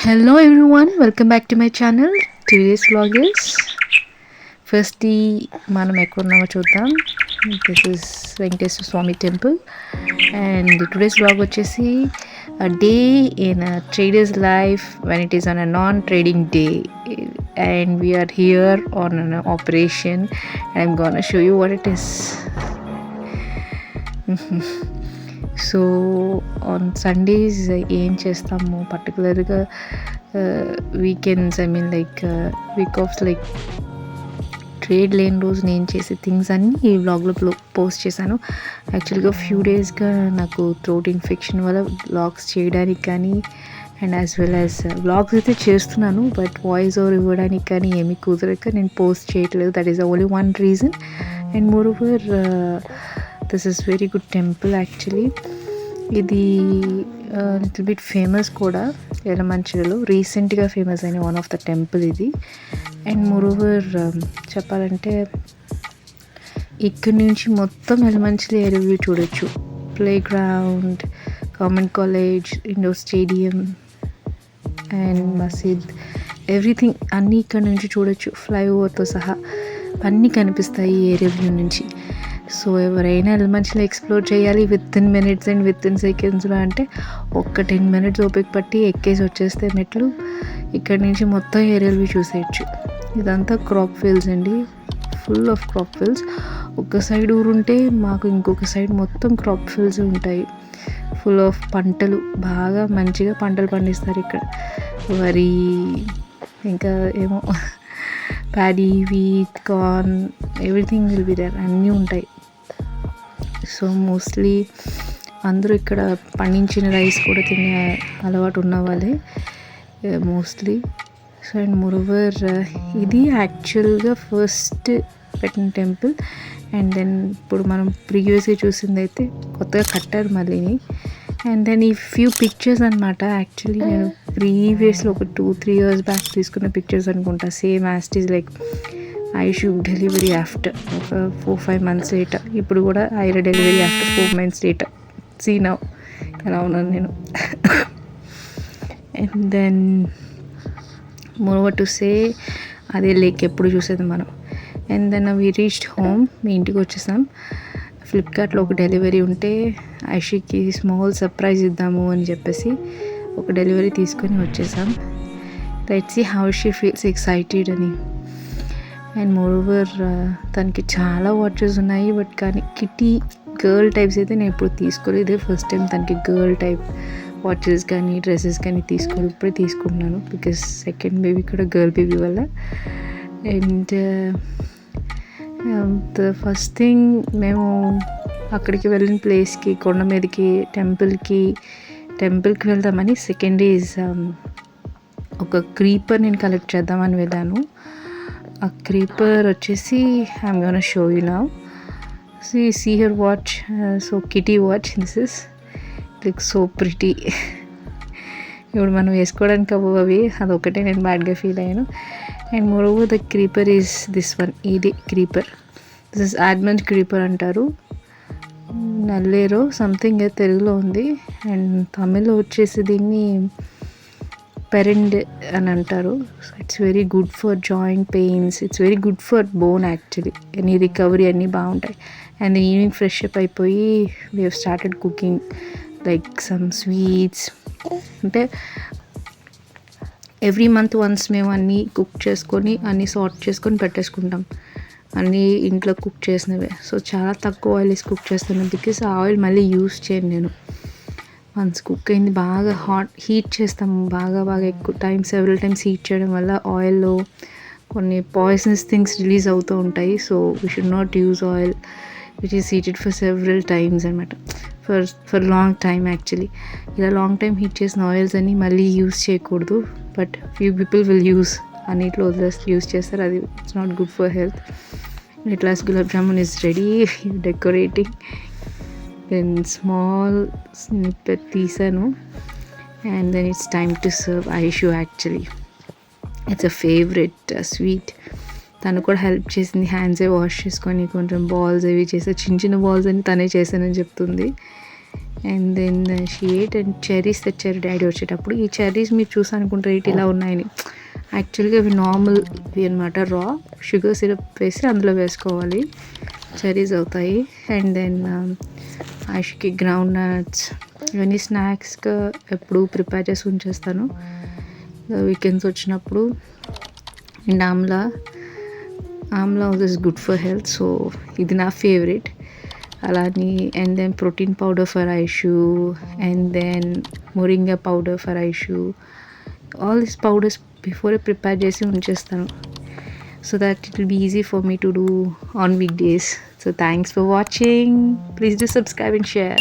Hello everyone, welcome back to my channel. Today's vlog is firstly మనం ఎక్కడున్నామో చూద్దాం. This is Venkateswara Swamy temple and today's vlog వచ్చేసి a day in a trader's life when it is on a non-trading day and we are here on an operation and I'm gonna show you what it is. So on Sundays ఏం చేస్తాము పర్టికులర్గా weekends like week offs like trade లేని రోజు నేను చేసే things అన్నీ ఈ వ్లాగ్లో పోస్ట్ చేశాను. యాక్చువల్గా ఫ్యూ డేస్గా నాకు థ్రోట్ ఇన్ఫెక్షన్ వల్ల వ్లాగ్స్ చేయడానికి కానీ and as well as vlogs అయితే చేస్తున్నాను బట్ వాయిస్ ఓవర్ ఇవ్వడానికి కానీ ఏమీ కుదరక నేను పోస్ట్ చేయట్లేదు. That is only one reason. And moreover this is very good temple actually. ఇది లిటిల్ బిట్ ఫేమస్ కూడా ఎలమంచిలలో, రీసెంట్గా ఫేమస్ అయిన వన్ ఆఫ్ ద టెంపుల్ ఇది. అండ్ మోర్ ఓవర్ చెప్పాలంటే ఇక్కడి నుంచి మొత్తం ఎలమంచిలి ఏరియా వ్యూ చూడొచ్చు. Play ground, government college, indoor stadium and మసీద్, ఎవ్రీథింగ్ అన్నీ ఇక్కడ నుంచి చూడొచ్చు. ఫ్లైఓవర్తో సహా అన్నీ కనిపిస్తాయి ఈ ఏరియా వ్యూ నుంచి. సో ఎవరైనా ఎలమంచిలో ఎక్స్ప్లోర్ చేయాలి with in minutes and with in సెకండ్స్లో అంటే ఒక్క 10 minutes ఓపిక పట్టి ఎక్కేసి వచ్చేస్తే మెట్లు ఇక్కడి నుంచి మొత్తం ఏరియల్ వ్యూ చూసేయచ్చు. ఇదంతా క్రాప్ ఫీల్డ్స్ అండి, ఫుల్ ఆఫ్ క్రాప్ ఫీల్డ్స్. ఒక సైడ్ ఊరుంటే మాకు ఇంకొక సైడ్ మొత్తం క్రాప్ ఫీల్డ్స్ ఉంటాయి. ఫుల్ ఆఫ్ పంటలు, బాగా మంచిగా పంటలు పండిస్తారు ఇక్కడ. వరి, ఇంకా ఏమో paddy, wheat, corn, everything will be there, అన్నీ ఉంటాయి. సో మోస్ట్లీ అందరూ ఇక్కడ పండించిన రైస్ కూడా తినే అలవాటు ఉన్న వాళ్ళే మోస్ట్లీ. సో అండ్ మోరోవర్ ఇది యాక్చువల్గా ఫస్ట్ పెట్టిన టెంపుల్. అండ్ దెన్ ఇప్పుడు మనం ప్రీవియస్గా చూసింది అయితే కొత్తగా కట్టారు మళ్ళీని. అండ్ దెన్ ఈ ఫ్యూ పిక్చర్స్ అనమాట. యాక్చువల్లీ నేను ప్రీవియస్లో ఒక 2-3 years బ్యాక్ తీసుకున్న పిక్చర్స్ అనుకుంటా. Same as it is like Aishu delivery after ఒక 4-5 months లేటర్. ఇప్పుడు కూడా Aira delivery after 4 months later. See now ఎలా ఉన్నాను నేను. And then more to say అదే లేక్ ఎప్పుడు చూసేది మనం. And then we reached home, మీ ఇంటికి వచ్చేసాం. ఫ్లిప్కార్ట్లో ఒక డెలివరీ ఉంటే ఐషుకి స్మాల్ సర్ప్రైజ్ ఇద్దాము అని చెప్పేసి ఒక డెలివరీ తీసుకొని వచ్చేసాం. Let's see how she feels excited అని. అండ్ మోర్ ఓవర్ తనకి చాలా వాచెస్ ఉన్నాయి బట్ కానీ కిటీ గర్ల్ టైప్స్ అయితే నేను ఎప్పుడు తీసుకోలేదు. ఇదే ఫస్ట్ టైం తనకి గర్ల్ టైప్ వాచెస్ కానీ డ్రెస్సెస్ కానీ తీసుకోలేదు. ఇప్పుడే తీసుకుంటున్నాను బికాస్ సెకండ్ బేబీ కూడా గర్ల్ బేబీ వల్ల. అండ్ ద ఫస్ట్ థింగ్ మేము అక్కడికి వెళ్ళిన ప్లేస్కి, కొండ మీదకి, టెంపుల్కి వెళ్దామని సెకండ్ ఈజ్ ఒక క్రీపర్ నేను కలెక్ట్ చేద్దామని వెళ్ళాను. ఆ క్రీపర్ వచ్చేసి I'm gonna show you now. See her watch. So kitty watch, this is look so pretty. ఇప్పుడు మనం వేసుకోవడానికి అవి అదొకటే నేను బ్యాడ్గా ఫీల్ అయ్యాను. And more over the creeper is this one. ఇది క్రీపర్, దిస్ ఇస్ ఆడ్మండ్ క్రీపర్ అంటారు. నల్లేరో సంథింగ్ తెలుగులో ఉంది అండ్ తమిళ్లో వచ్చేసి దీన్ని పెరెండ్ అని అంటారు. So it's very good for joint pains, it's very good for bone actually. Any recovery అన్నీ బాగుంటాయి. అండ్ ఈవినింగ్ ఫ్రెష్ అప్ అయిపోయి we have started cooking like some sweets. అంటే ఎవ్రీ మంత్ వన్స్ మేము అన్నీ కుక్ చేసుకొని అన్నీ సార్ట్ చేసుకొని పెట్టేసుకుంటాం, అన్నీ ఇంట్లో కుక్ చేసినవే. సో చాలా తక్కువ ఆయిల్ వేసి కుక్ చేస్తాను బికాస్ ఆ ఆయిల్ మళ్ళీ యూస్ చేయను నేను. వన్స్ కుక్ అయింది బాగా హీట్ చేస్తాము, బాగా ఎక్కువ సెవెరల్ టైమ్స్ హీట్ చేయడం వల్ల ఆయిల్లో కొన్ని పాయిజనస్ థింగ్స్ రిలీజ్ అవుతూ ఉంటాయి. So we should not use oil which is heated for several times అనమాట, ఫర్ లాంగ్ టైమ్ యాక్చువల్లీ. ఇలా లాంగ్ టైమ్ హీట్ చేసిన ఆయిల్స్ అన్ని మళ్ళీ యూస్ చేయకూడదు. But few people will use, అన్నిట్లో వదిలేసి యూస్ చేస్తారు. అది it's not good for health. At last gulab jamun is ready. Decorating in small snippet తీసాను. And then it's time to serve Aishu actually. It's a favorite sweet. తను కూడా help చేసింది, హ్యాండ్సే wash చేసుకొని కొంచెం బాల్స్ అవి చేసే, చిన్న బాల్స్ అని తనే చేశానని చెప్తుంది. And then she ate and cherries తెచ్చారు డాడీ వచ్చేటప్పుడు. ఈ చెర్రీస్ మీరు చూసానుకుంటారు ఏంటి ఇలా ఉన్నాయని. యాక్చువల్గా ఇవి నార్మల్ ఇవి అనమాట, రా షుగర్ సిరప్ వేసి అందులో వేసుకోవాలి, చెర్రీస్ అవుతాయి. అండ్ దెన్ ఆయుష్కి గ్రౌండ్ నట్స్, ఇవన్నీ స్నాక్స్గా ఎప్పుడు ప్రిపేర్ చేసి ఉంచేస్తాను వీకెండ్స్ వచ్చినప్పుడు. And amla is good for health, so ఇది నా ఫేవరెట్. అలాని and then protein powder for Aishu, and then moringa powder for Aishu. All this powders before prepare చేసి ఉంచేస్తాను, so that it will be easy for me to do on weekdays. So thanks for watching. Please do subscribe and share.